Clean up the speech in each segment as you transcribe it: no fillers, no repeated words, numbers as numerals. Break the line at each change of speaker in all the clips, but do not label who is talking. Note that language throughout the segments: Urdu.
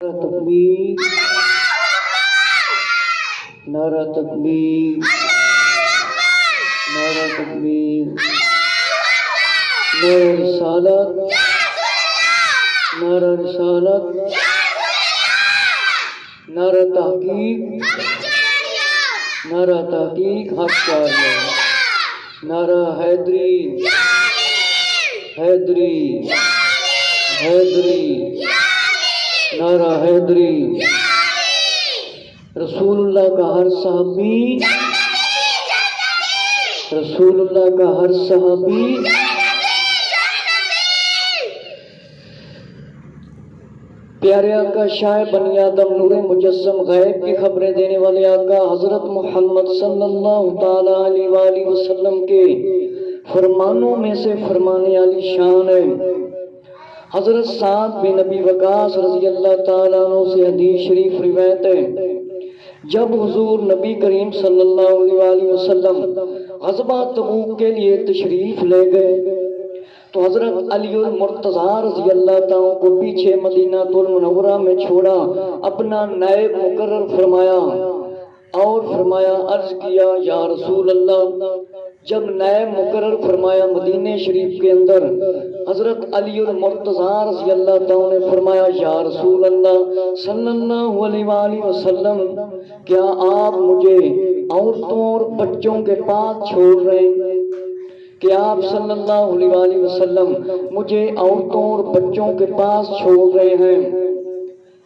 تکبیر، نعرہ تکبیر، نعرہ تکبیر، نعرہ رسالت، نعرہ رسالت، نعرہ تحقیق، نعرہ تحقیق حق چاہیے، نعرہ حیدری، حیدری، حیدری، نعرہ حیدری، رسول اللہ کا ہر صحابی، رسول اللہ کا ہر صحابی پیارے آقا شاہ بنی آدم نور مجسم غیب کی خبریں دینے والے آقا حضرت محمد صلی اللہ تعالی علیہ وآلہ وسلم کے فرمانوں میں سے فرمانے علی شان ہے۔ حضرت سعد بن ابی وقاص رضی اللہ تعالیٰ عنہ سے حدیث شریف روایت ہے، جب حضور نبی کریم صلی اللہ علیہ وآلہ وسلم غزوہ تبوک کے لیے تشریف لے گئے تو حضرت علی المرتضیٰ رضی اللہ تعالیٰ کو پیچھے مدینہ المنورہ میں چھوڑا، اپنا نائب مقرر فرمایا اور فرمایا عرض کیا یا رسول اللہ۔ جب نائب مقرر فرمایا مدینہ شریف کے اندر، حضرت علی المرتضیٰ رضی اللہ تعالیٰ نے فرمایا یا رسول اللہ صلی اللہ علیہ وآلہ وسلم، کیا آپ مجھے عورتوں اور بچوں کے پاس چھوڑ رہے ہیں؟ کہ آپ صلی اللہ علیہ وآلہ وسلم مجھے عورتوں اور بچوں کے پاس چھوڑ رہے ہیں،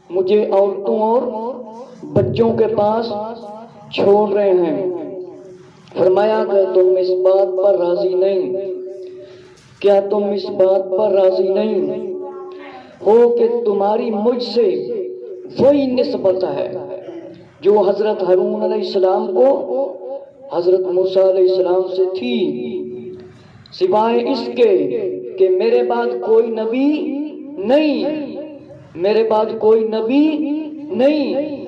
مجھے عورتوں اور بچوں کے پاس چھوڑ رہے ہیں۔ فرمایا کہ تم اس بات پر راضی نہیں، کیا تم اس بات پر راضی نہیں ہو کہ تمہاری مجھ سے وہی نسبت ہے جو حضرت ہارون علیہ السلام کو حضرت موسیٰ علیہ السلام سے تھی، سوائے اس کے کہ میرے بعد کوئی نبی نہیں، میرے بعد کوئی نبی نہیں۔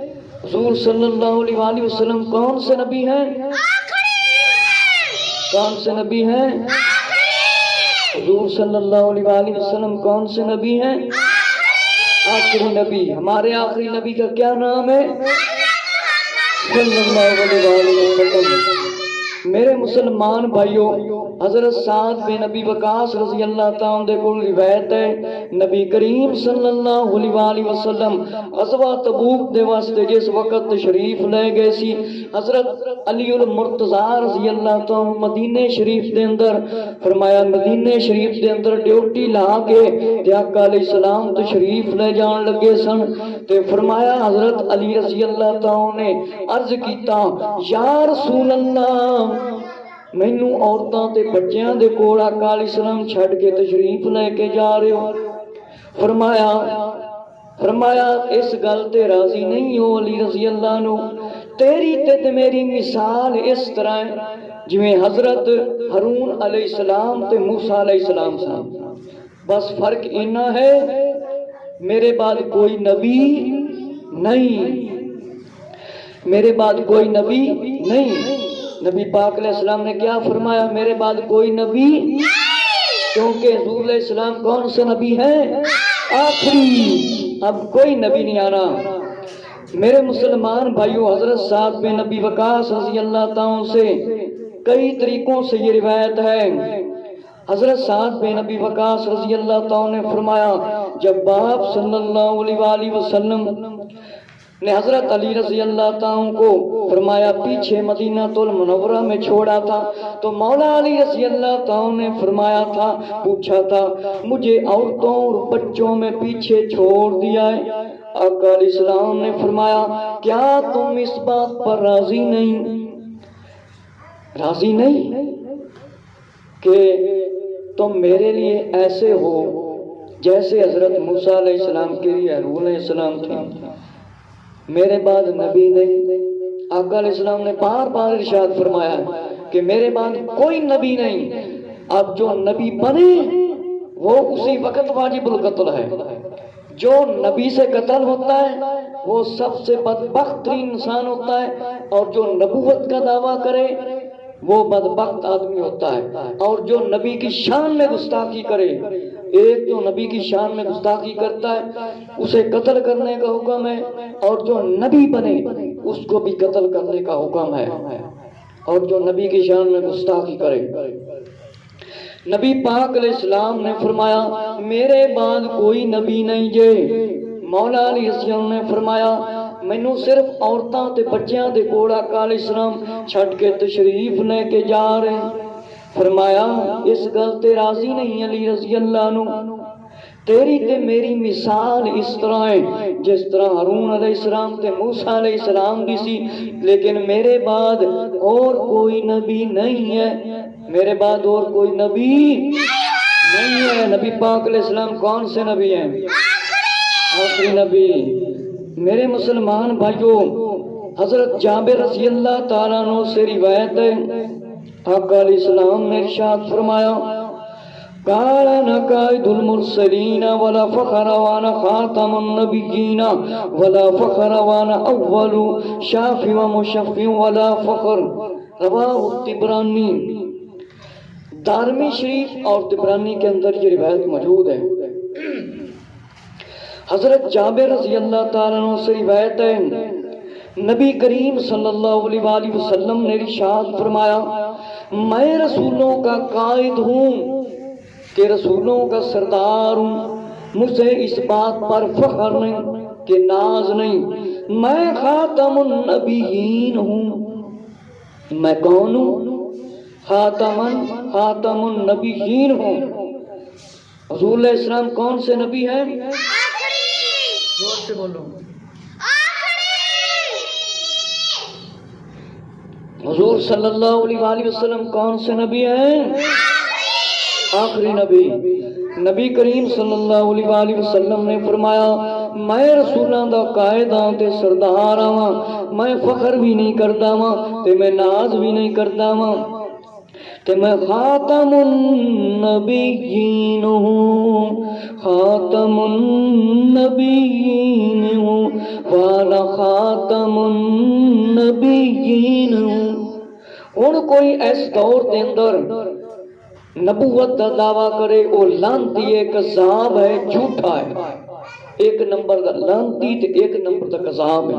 حضور صلی اللہ علیہ وآلہ وسلم کون سے نبی ہیں؟ کون سے نبی ہیں؟ حضور صلی اللہ علیہ وآلہ وسلم کون سے نبی ہیں؟ آخری نبی۔ ہمارے آخری نبی کا کیا نام ہے؟ صلی اللہ علیہ وآلہ وسلم۔ میرے مسلمان بھائیوں، حضرت سعد بن ابی وقاص رضی اللہ تعالیٰ کو روایت ہے، نبی کریم صلی اللہ علیہ وآلہ وسلم غزوہ تبوک دے واسطے جس وقت تشریف لے گئے سی، حضرت علی المرتضیٰ رضی اللہ تعالیٰ مدینہ شریف دے اندر فرمایا، مدینہ شریف دے اندر ڈیوٹی لا کے تے آقا علیہ السلام تشریف لے جان لگے سن تے فرمایا حضرت علی رضی اللہ تعالیٰ نے عرض کیتا یا رسول اللہ، مینوں عورتاں تے بچیاں دے کول آقا علیہ السلام چھڈ کے تشریف لے کے جا رہے ہو۔ فرمایا اس گل تے راضی نہیں ہو علی رضی اللہ عنہ، تیری تے میری مثال اس طرح ہے جویں حضرت ہارون علیہ السلام تے موسیٰ علیہ السلام سن، بس فرق اینا ہے میرے بعد کوئی نبی نہیں، میرے بعد کوئی نبی نہیں۔ نبی پاک علیہ السلام نے کیا فرمایا؟ میرے بعد کوئی نبی، کیونکہ حضور علیہ السلام کون سے نبی ہیں؟ آخری، اب کوئی نبی نہیں آنا۔ میرے مسلمان بھائیوں، حضرت سعد بن ابی وقاص رضی اللہ تعالیٰ سے کئی طریقوں سے یہ روایت ہے۔ حضرت سعد بن ابی وقاص رضی اللہ تعالیٰ نے فرمایا، جب آپ صلی اللہ علیہ وآلہ وسلم نے حضرت علی رضی اللہ تعالیٰ کو فرمایا پیچھے مدینہ المنورہ میں چھوڑا تھا تو مولا علی رضی اللہ تعالیٰ نے فرمایا تھا، پوچھا تھا مجھے عورتوں اور بچوں میں پیچھے چھوڑ دیا ہے۔ آقا علیہ السلام نے فرمایا کیا تم اس بات پر راضی نہیں، راضی نہیں کہ تم میرے لیے ایسے ہو جیسے حضرت موسیٰ علیہ السلام کے لیے ہارون علیہ السلام تھے، میرے بعد نبی نہیں۔ آقا علیہ السلام نے بار بار ارشاد فرمایا کہ میرے بعد کوئی نبی نہیں، اب جو نبی بنے وہ اسی وقت واجب القتل ہے، جو نبی سے قتل ہوتا ہے وہ سب سے بدبخت ترین انسان ہوتا ہے، اور جو نبوت کا دعویٰ کرے وہ بدبخت آدمی ہوتا ہے۔ اور جو نبی کی شان میں گستاخی کرے، ایک جو نبی کی شان میں گستاخی کرتا ہے اسے قتل کرنے کا حکم ہے، اور جو نبی بنے اس کو بھی قتل کرنے کا حکم ہے۔ اور جو نبی کی شان میں گستاخی کرے، نبی پاک علیہ السلام نے فرمایا میرے بعد کوئی نبی نہیں جے۔ مولا علی حسین نے فرمایا مینوں صرف عورتاں تے بچیاں دے کول آقا علیہ السلام چھڈ کے تشریف لے کے جا رہے۔ فرمایا اس گل تے راضی نہیں علی رضی اللہ عنہ، تیری تے میری مثال اس طرح ہے جس طرح ہارون علیہ السلام تے موسیٰ علیہ السلام دی سی، لیکن میرے بعد اور کوئی نبی نہیں ہے، میرے بعد اور کوئی نبی نہیں ہے۔ نبی پاک علیہ السلام کون سے نبی ہیں؟ آخری نبی۔ میرے مسلمان بھائیوں، حضرت جابر رضی اللہ تعالیٰ عنہ سے روایت ہے، آقا علیہ السلام نے ارشاد فرمایا قال انا قائد المرسلین ولا فخر وانا خاتم النبیین ولا فخر وانا اول شافع و مشفع ولا فخر، رواہ طبرانی۔ دارمی شریف اور طبرانی کے اندر یہ روایت موجود ہے۔ حضرت جابر رضی اللہ تعالیٰ عنہ سے روایت ہے، نبی کریم صلی اللہ علیہ وآلہ وسلم نے ارشاد فرمایا میں رسولوں کا قائد ہوں کہ رسولوں کا سردار ہوں، مجھے اس بات پر فخر نہیں کہ ناز نہیں، میں خاتم النبیین ہوں۔ میں کون ہوں؟ خاتم النبیین ہوں۔ حضور علیہ السلام کون سے نبی ہیں؟ زور سے بولو۔ حضور صلی اللہ علیہ وآلہ وسلم کون سے نبی ہیں؟ آخری نبی۔ نبی کریم صلی اللہ علیہ وآلہ وسلم نے فرمایا میں رسولاں دا قائد ہاں تے سردار ہاں، میں فخر بھی نہیں کردا ہاں تے میں ناز بھی نہیں کردا ہاں، تے میں خاتم النبیین ہوں، خاتم النبیین ہوں، وانا خاتم النبیین ہوں۔ ہن کوئی اس دور دے اندر نبوت کا دعویٰ کرے وہ لانتی ہے، کذاب ہے، جھوٹا ہے، ایک نمبر کا لانتی تے ایک نمبر کا کذاب ہے۔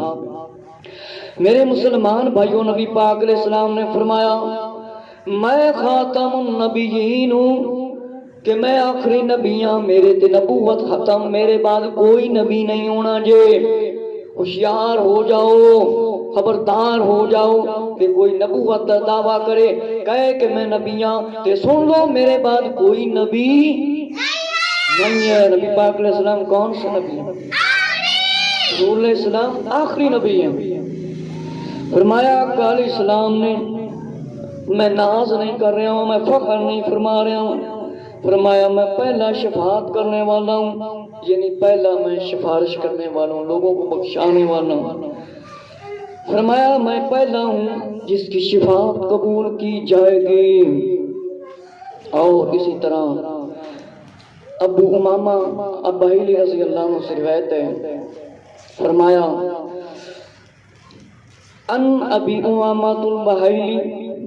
میرے مسلمان بھائیوں، نبی پاک علیہ السلام نے فرمایا میں خاتم النبیین ہوں کہ میں آخری نبی ہاں، میرے تے نبوت ختم، میرے بعد کوئی نبی نہیں ہونا جے۔ ہوشیار ہو جاؤ، خبردار ہو جاؤ کہ کوئی نبوت کا دعویٰ کرے کہے کہ میں نبی ہاں تے سن لو میرے بعد کوئی نبی نہیں ہے۔ نبی پاک علیہ السلام کون سے نبی ہیں؟ حضور علیہ السلام آخری نبی ہیں۔ فرمایا آقا علیہ السلام نے میں ناز نہیں کر رہا ہوں، میں فخر نہیں فرما رہا ہوں، فرمایا میں پہلا شفاعت کرنے والا ہوں، یعنی پہلا میں سفارش کرنے والا ہوں، لوگوں کو بخشانے والا ہوں۔ فرمایا میں پہلا ہوں جس کی شفاعت قبول کی جائے گی۔ اور اسی طرح ابو امامہ الباہلی رضی اللہ عنہ سے روایت ہے، فرمایا ان ابی امامہ الباہلی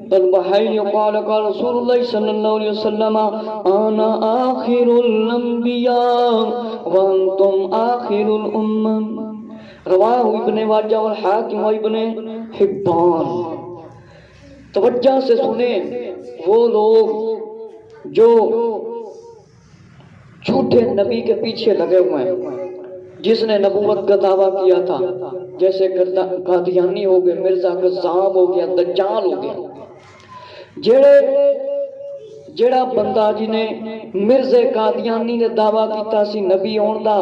قال قال رسول اللہ صلی اللہ علیہ وسلم انا آخر الانبیاء وانتم آخر الامم، رواہ ابن ماجہ والحاکم وابن حبان۔ توجہ سے سنیں، وہ لوگ جو جھوٹے نبی کے پیچھے لگے ہوئے ہیں، جس نے نبوت کا دعویٰ کیا تھا، جیسے قادیانی ہو گئے، مرزا کذاب ہو گیا، دجال ہو گیا، جڑا بندہ جنہیں مرزا قادیانی نے دعویٰ کیتا سی نبی ہون دا،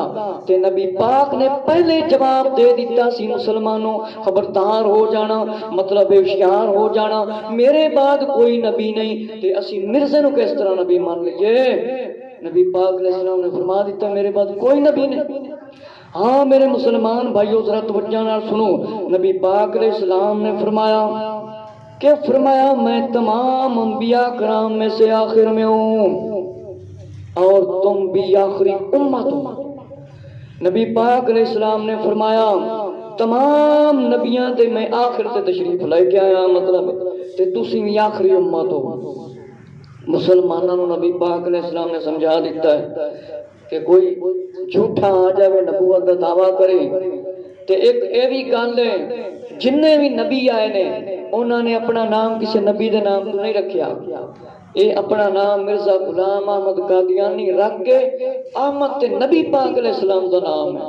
تے نبی پاک نے پہلے جواب دے دیتا سی مسلمانوں خبردار ہو جانا، مطلب ہوشیار ہو جانا، میرے بعد کوئی نبی نہیں، تے اسی مرزے نو کس طرح نبی مان لیے؟ نبی پاک علیہ السلام نے فرما دیتا میرے بعد کوئی نبی نہیں۔ ہاں میرے مسلمان بھائیو ذرا توجہ نال سنو، نبی پاک علیہ السلام نے فرمایا کہ میں تمام انبیاء کرام میں سے آخر میں ہوں اور تم بھی آخری امت ہو۔ نبی پاک علیہ السلام نے فرمایا تمام نبیاں تے میں آخر تے تشریف لے کے آیا، مطلب تے تسی بھی آخری امت ہو۔ مسلمانوں نے نبی پاک علیہ السلام نے سمجھا دیتا ہے کہ کوئی جھوٹا آ جائے نبوت کا دعویٰ کرے تے ایک اے بھی گل ہے جننے بھی نبی آئے نے انہوں نے اپنا نام کسی نبی دے نام تو نہیں رکھیا، اے اپنا نام مرزا غلام احمد قادیانی رکھ کے احمد تے نبی پاک علیہ السلام دا نام ہے۔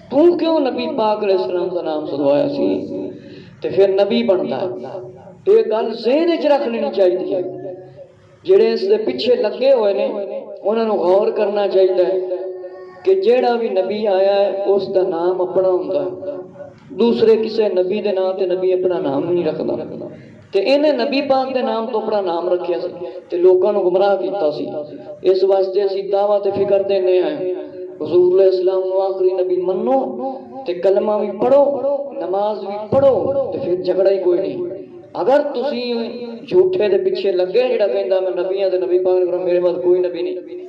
تو کیوں نبی پاک علیہ السلام دا نام سدوایا سی تے پھر نبی بنتا ہے؟ یہ گل ذہن وچ رکھ لینی چاہیے، جڑے اس دے پیچھے لگے ہوئے نے انہوں نے غور کرنا چاہیے کہ جیڑا بھی نبی آیا ہے اس دا نام اپنا ہوندا ہے، دوسرے کسے نبی دے نام تے نبی اپنا نام نہیں رکھدا، تے انہیں نبی پاک دے نام تو اپنا نام رکھیا سی تے لوکاں نو گمراہ کیتا سی۔ اس واسطے اسی دعویٰ تے فکر دینے ہیں حضور علیہ السلام نو آخری نبی منو تے کلمہ بھی پڑھو نماز بھی پڑھو تے پھر جھگڑا ہی کوئی نہیں۔ اگر تسی جھوٹے دے پیچھے لگے جڑا کہندا میں نبیاں دے نبی پاک نے میرے بعد کوئی نبی نہیں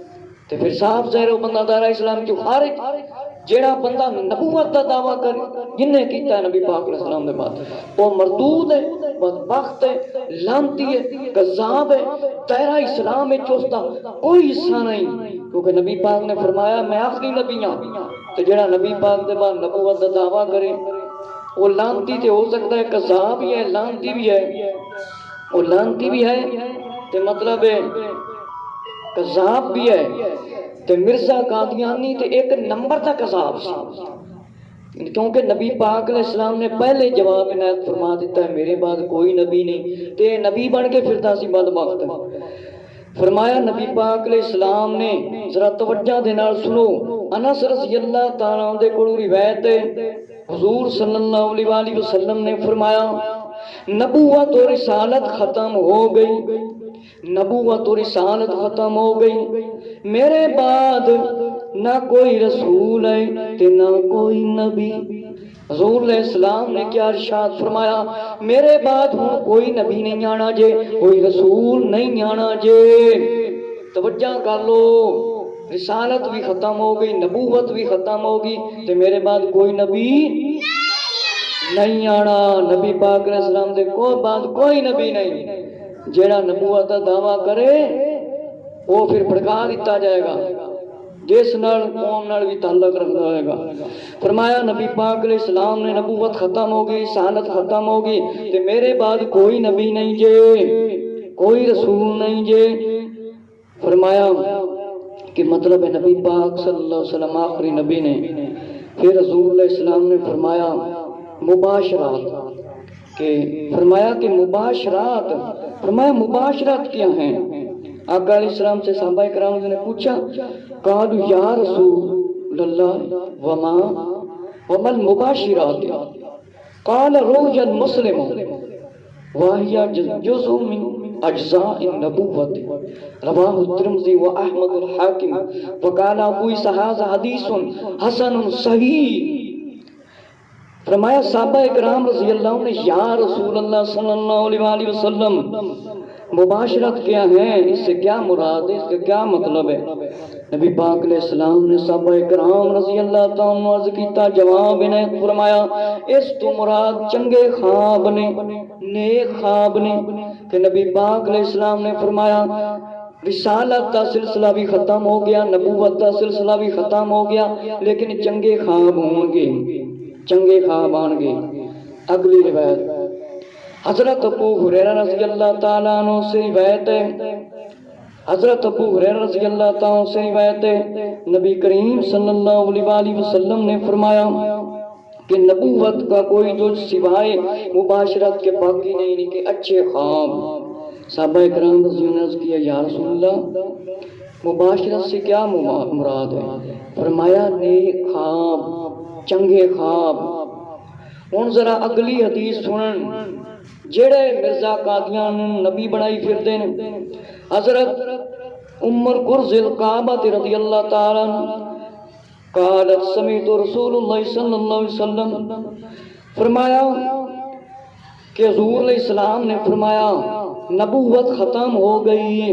تے پھر صاف ظاہر وہ بندہ دائرہ اسلام کیوں خارج۔ جیڑا بندہ نبوت دا دعویٰ کرے جنہیں کیتا ہے نبی پاک علیہ السلام دے بعد وہ مردود ہے، بدبخت ہے، لعنتی ہے، کذاب ہے، دائرہ اسلام میں چوستا کوئی حصہ نہیں، کیونکہ نبی پاک نے فرمایا میں آخری نبی ہوں۔ تو جیڑا نبی پاک دے بعد نبوت دا دعویٰ کرے وہ لعنتی تے ہو سکتا ہے، کذاب بھی ہے، لعنتی بھی ہے، وہ لعنتی بھی ہے تے مطلب ہے کذاب بھی ہے تے مرزا قادیانی تے ایک نمبر تک کذاب سی، کیونکہ نبی پاک علیہ السلام نے پہلے جواب عنایت فرما دیتا ہے میرے بعد کوئی نبی نہیں، تے نبی بن کے پھرتا سی بدبخت۔ فرمایا نبی پاک علیہ السلام نے ذرا توجہ دے نال سنو، انس رضی اللہ تعالیٰ عنہ دے کولوں روایت ہے حضور صلی اللہ علیہ وآلہ وسلم نے فرمایا نبوت و رسالت ختم ہو گئی، نبوت و رسالت ختم ہو گئی، میرے بعد نہ کوئی رسول ہے تے نہ کوئی نبی۔ حضور علیہ السلام نے کیا ارشاد فرمایا میرے بعد ہوں کوئی نبی نہیں آنا جے، کوئی رسول نہیں آنا جے۔ توجہ کر لو، رسالت بھی ختم ہو گئی، نبوت بھی ختم ہوگی تے میرے بعد کوئی نبی نہیں آنا۔ نبی پاک علیہ السلام دے کوئی بعد کوئی نبی نہیں۔ جیڑا نبوت دا دعویٰ کرے وہ پھر بھڑکا دیتا جائے گا، جس نال قوم نال بھی تعلق رکھتا ہوئے گا۔ فرمایا نبی پاک علیہ السلام نے نبوت ختم ہوگی، رسالت ختم ہوگی تے میرے بعد کوئی نبی نہیں جے، کوئی رسول نہیں جے۔ فرمایا کہ مطلب ہے نبی پاک صلی اللہ علیہ وسلم آخری نبی نے۔ پھر حضور علیہ السلام نے فرمایا مباشرات، کہ فرمایا کہ مباشرات، فرمایا مباشرات کیا ہیں؟ آقا علیہ السلام سے صحابہ کرام نے پوچھا قالوا یا رسول اللہ وما المباشرات؟ قال روح المسلم وهي جزء من اجزاء النبوت رواہ الترمذی و احمد الحاکم وقال ابو اسحاق حدیث حسن صحیح۔ فرمایا صحابہ اکرام رضی اللہ عنہ نے یا رسول اللہ صلی اللہ علیہ وآلہ وسلم مباشرت کیا ہے، اس سے کیا مراد ہے، اس کا کیا مطلب ہے؟ نبی پاک علیہ السلام نے صحابہ اکرام رضی اللہ تعالیٰ عنہ عرض کیتا، جواب انہیں فرمایا اس تو مراد چنگے خواب نے، نیک خواب نے، کہ نبی پاک علیہ السلام نے فرمایا رسالت کا سلسلہ بھی ختم ہو گیا، نبوت کا سلسلہ بھی ختم ہو گیا، لیکن چنگے خواب ہوں گے، چنگے خواب آن گے۔ اگلی روایت حضرت ابو ہریرہ رضی اللہ تعالیٰ عنہ سے روایت ہے، حضرت ابو ہریرہ رضی اللہ تعالیٰ عنہ سے روایت ہے نبی کریم صلی اللہ علیہ وآلہ وسلم نے فرمایا کہ نبوت کا کوئی جو سوائے مباشرت کے باقی نہیں کہ اچھے خواب۔ صحابہ اکرام رضی اللہ عنہ نے کیا یا رسول اللہ مباشرت سے کیا مراد ہے؟ فرمایا نیک خواب، چنگے خواب۔ ہن ذرا اگلی حدیث سنن، جڑے مرزا قادیان نبی بنائی پھردے نے۔ حضرت عمر قرز القعبہ رضی اللہ تعالی عنہ قالت سمعت رسول اللہ صلی اللہ علیہ وسلم، فرمایا کہ حضور علیہ السلام نے فرمایا نبوت ختم ہو گئی،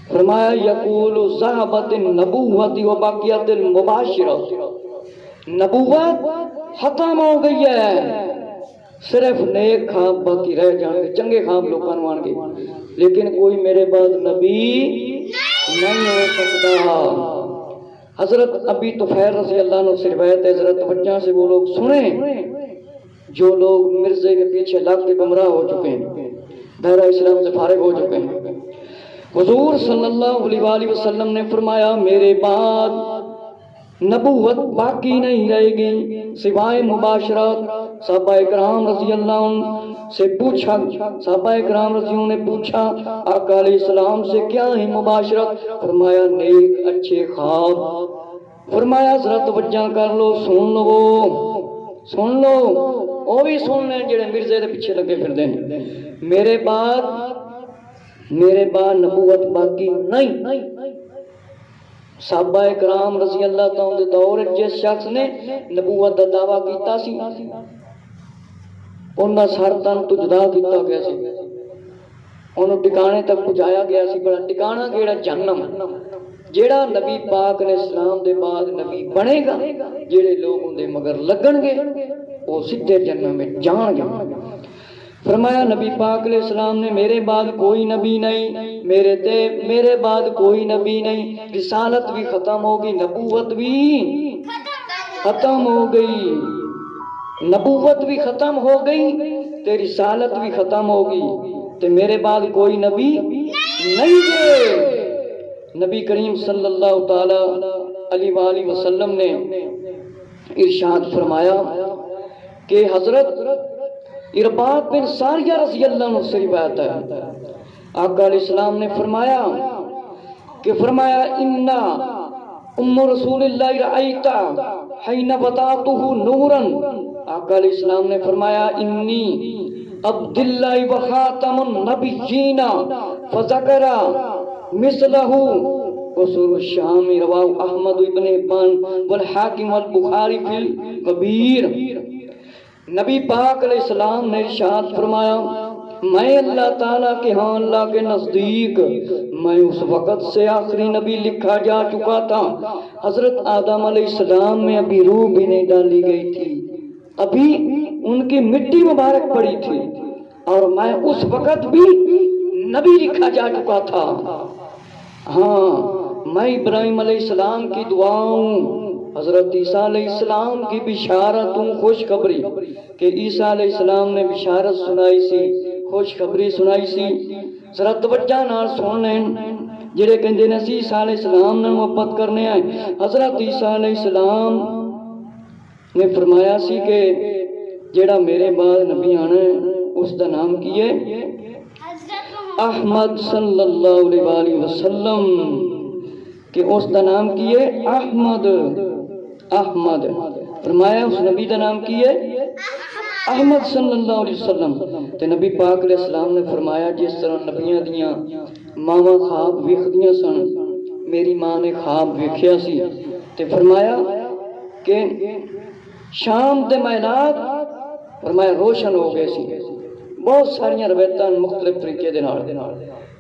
فرمایا یقول ذهبت النبوت وبقیت المباشرہ، نبوت ختم ہو گئی ہے صرف نیک خواب باقی رہ جان گے، چنگے خواب لوگوں نوں آن گے، لیکن کوئی میرے بعد نبی نہیں ہو سکتا۔ حضرت ابی طفیل رضی اللہ عنہ سے روایت ہے، حضرت بچہ سے وہ لوگ سنیں جو لوگ مرزے کے پیچھے لگ کے گمراہ ہو چکے ہیں، دائرہ اسلام سے فارغ ہو چکے ہیں۔ حضور صلی اللہ علیہ وآلہ وسلم نے فرمایا میرے بعد نبوت باقی نہیں رہے گی سوائے مباشرت۔ صحابہ کرام رضی اللہ عنہ سے پوچھا، صحابہ کرام رضی اللہ عنہ نے پوچھا آقا علیہ السلام سے کیا ہے مباشرت؟ فرمایا نیک اچھے خواب۔ فرمایا ذرا توجہ کر لو، سن لو وہ بھی سن لیں جڑے مرزے دے پیچھے لگے پھر دیں۔ میرے بعد نبوت باقی نہیں۔ صحابہ کرام رضی اللہ تعالیٰ دے دور جس شخص نے نبوت دا دعویٰ کیتا سی انہاں سر تن تو جدا کیتا گیا سی، انہوں ٹکانے تک پہنچایا گیا سی، بڑا ٹکانا کیڑا جہنم۔ جیڑا نبی پاک نے اسلام دے بعد نبی بنے گا، جیڑے لوگ ان دے مگر لگن گے وہ سیدھے جہنم میں جان گے۔ فرمایا نبی پاک علیہ السلام نے میرے بعد کوئی نبی نہیں، میرے بعد کوئی نبی نہیں، رسالت بھی ختم ہوگی، نبوت بھی ختم ہو گئی، نبوت بھی ختم ہو گئی تے رسالت بھی ختم ہوگی تے میرے بعد کوئی نبی نہیں ہے۔ نبی کریم صلی اللہ تعالی علیہ وآلہ وسلم نے ارشاد فرمایا کہ حضرت ارباب بن ساریہ رضی اللہ عنہ سے روایت ہے، آقا علیہ السلام نے فرمایا انا ام رسول اللہ رأیتا حین بطاتہ نورا۔ آقا علیہ السلام نے فرمایا انی عبداللہ و خاتم النبیین فذکر مثلہ اصول الشام رواہ احمد ابن حبان والحاکم والبخاری فی الکبیر۔ نبی پاک علیہ السلام نے ارشاد فرمایا میں اللہ تعالیٰ کے ہاں اللہ کے نزدیک میں اس وقت سے آخری نبی لکھا جا چکا تھا، حضرت آدم علیہ السلام میں ابھی روح بھی نہیں ڈالی گئی تھی، ابھی ان کی مٹی مبارک پڑی تھی، اور میں اس وقت بھی نبی لکھا جا چکا تھا۔ ہاں میں ابراہیم علیہ السلام کی دعاؤں، حضرت عیسیٰ علیہ السلام کی بشارتوں، خوشخبری کہ عیسیٰ علیہ السلام نے بشارت سنائی سی، خوشخبری سنائی سی۔ ذرا توجہ نال سن لیں، جڑے کہندے نے اسی عیسیٰ علیہ السلام نے محبت کرنے آئے، حضرت عیسیٰ علیہ السلام نے فرمایا سی کہ جڑا میرے بعد نبی آنا ہے اس دا نام کی ہے احمد صلی اللہ علیہ وآلہ وسلم، کہ اس دا نام کی ہے احمد۔ فرمایا اس نبی دا نام کی ہے احمد صلی اللہ علیہ وسلم۔ تے نبی پاک علیہ السلام نے فرمایا جس طرح نبیاں دیاں ماواں خواب ویکھدیاں سن، میری ماں نے خواب ویکھیا سی تے فرمایا کہ شام دے مینات فرمایا روشن ہو گئے سی۔ بہت ساریاں روایتاں مختلف طریقے دے نال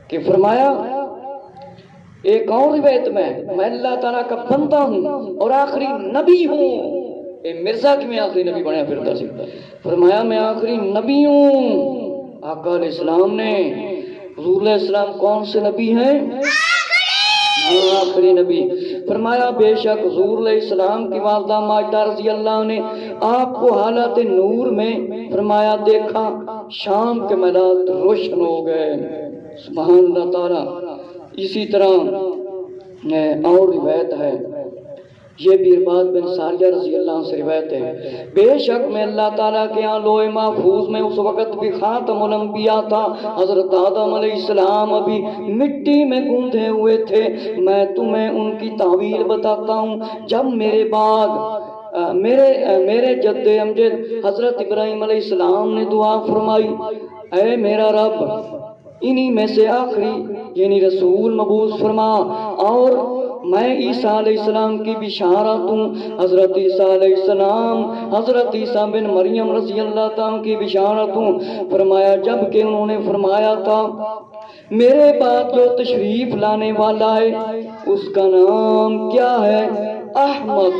کہ فرمایا ایک اور روایت میں اللہ تعالیٰ کا بندہ ہوں اور آخری نبی ہوں۔ اے مرزا کی میں آخری نبی بنیا پھرتا سی، فرمایا میں آخری نبی ہوں۔ آقا علیہ السلام نے حضور علیہ السلام کون سے نبی ہیں؟ آخری نبی۔ فرمایا بے شک حضور علیہ السلام کی والدہ ماجدہ رضی اللہ نے آپ کو حالت نور میں فرمایا دیکھا، شام کے مینات روشن ہو گئے۔ سبحان اللہ تعالیٰ۔ اسی طرح اور روایت ہے، یہ بھی ارباد بن ساریہ رضی اللہ عنہ سے روایت ہے، بے شک میں اللہ تعالیٰ کے ہاں لوح محفوظ میں اس وقت بھی خاتم الانبیاء تھا، حضرت آدم علیہ السلام ابھی مٹی میں گوندھے ہوئے تھے۔ میں تمہیں ان کی تعویل بتاتا ہوں۔ جب میرے بعد میرے جد امجد حضرت ابراہیم علیہ السلام نے دعا فرمائی، اے میرا رب انہی میں سے آخری یعنی رسول مبعوث فرما، اور میں عیسیٰ علیہ السلام کی بشارت ہوں۔ حضرت عیسیٰ علیہ السلام حضرت عیسیٰ بن مریم رضی اللہ تعالیٰ کی بشارت ہوں۔ فرمایا جب کہ انہوں نے فرمایا تھا میرے بعد جو تشریف لانے والا ہے اس کا نام کیا ہے؟ احمد۔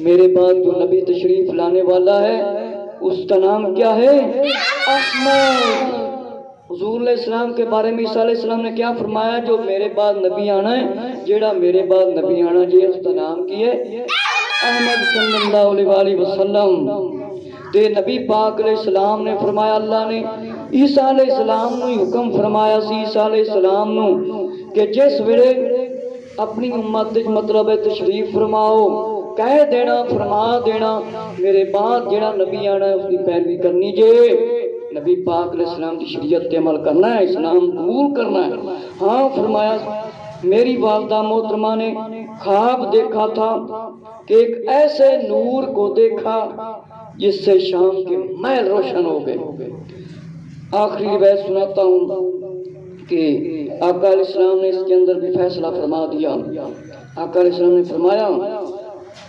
میرے بعد جو نبی تشریف لانے والا ہے اس کا نام کیا ہے؟ احمد۔ حضور علیہ السلام کے بارے میں عیسیٰ علیہ السلام نے کیا فرمایا؟ جو میرے بعد نبی آنا ہے، جیڑا میرے بعد نبی آنا جی، اس کا نام کی ہے احمد صلی اللہ علیہ وآلہ وسلم۔ تے نبی پاک علیہ السلام نے فرمایا، اللہ نے عیسیٰ علیہ السلام نو حکم فرمایا سی، عیسیٰ علیہ السلام نو کہ جس ویلے اپنی امت مطلب تشریف فرماؤ، کہہ دینا، فرما دینا میرے بعد جڑا نبی آنا ہے اس کی پیروی کرنی جے، نبی پاک علیہ السلام کی شریعت تے عمل کرنا ہے، اسلام قبول کرنا ہے۔ ہاں فرمایا، میری والدہ محترمہ نے خواب دیکھا تھا کہ ایک ایسے نور کو دیکھا جس سے شام کے محل روشن ہو گئے۔ آخری روایت سناتا ہوں کہ آقا علیہ السلام نے اس کے اندر بھی فیصلہ فرما دیا۔ آقا علیہ السلام نے فرمایا،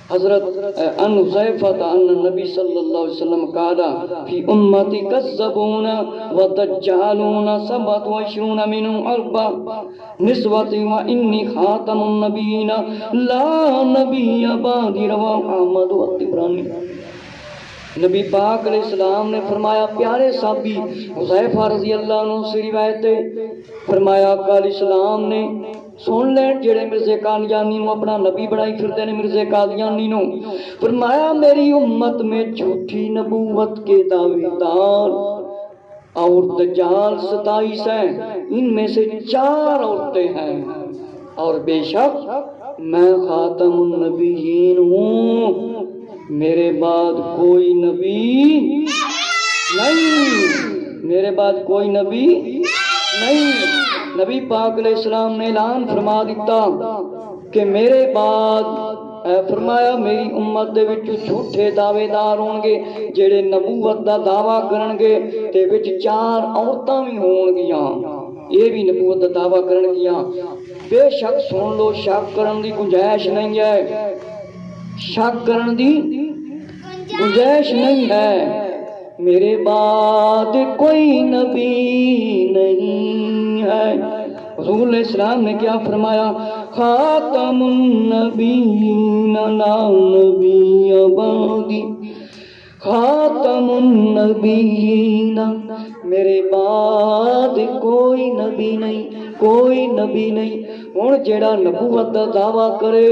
حضرت ان حذیفہ ان النبی صلی اللہ علیہ وسلم قال فی امتی کذبون ودجالون 27 منهم اربع نسوۃ وانی خاتم النبیین لا نبی بعدی، رواه احمد و الطبرانی۔ نبی پاک علیہ السلام نے فرمایا، پیارے صحابی حذیفہ رضی اللہ عنہ سے روایت ہے، فرمایا آقا علیہ السلام نے سن لین جڑے مرزے قادیانی نو اپنا نبی بنائی پھرتے نے، مرزے قادیانی نو فرمایا میری امت میں جھوٹی نبوت کے دعوے دار اور دجال 27 ہیں، ان میں سے 4 عورتیں ہیں، اور بے شک میں خاتم النبیین ہوں، میرے بعد کوئی نبی نہیں، میرے بعد کوئی نبی نہیں۔ نبی پاک علیہ السلام نے اعلان فرما دیتا کہ میرے بعد فرمایا میری امت دے وچ جھوٹے دعوے دار ہون گے جڑے نبوت دا دعویٰ کرن گے، تے وچ 4 عورتاں بھی ہون گیاں، یہ بھی نبوت دا دعویٰ کرن گیاں۔ بے شک سن لو، شک کرن دی گنجائش نہیں ہے، شک کرن دی گنجائش نہیں ہے، میرے بعد کوئی نبی نہیں ہے۔ حضور علیہ السلام نے کیا فرمایا؟ خاتم النبیین لا نبی بعدی، خاتم النبیین، میرے بعد کوئی نبی نہیں، کوئی نبی نہیں۔ ہن جیڑا نبوت دا دعویٰ کرے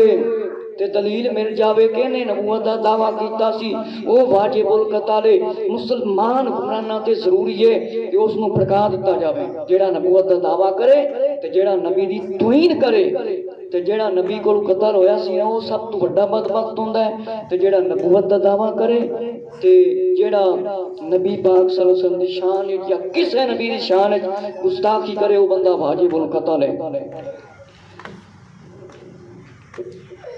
تے دلیل مل جاوے کہ نے نبوت دا دعویٰ کیتا سی، وہ واجب القتل مسلمان حکمراناں تے ضروری ہے کہ اس نو بھڑکا دتا جاوے۔ جیڑا نبوت دا دعویٰ کرے تے جیڑا نبی دی توہین کرے تے جیڑا نبی کول قتل ہویا سی وہ سب تو بڑا بدبخت ہوندا ہے، تے جیڑا نبوت دا دعویٰ کرے تے جیڑا نبی پاک صلی اللہ علیہ وسلم دی شان یا کسے نبی دی شان گستاخی کرے وہ بندہ واجب القتل ہے۔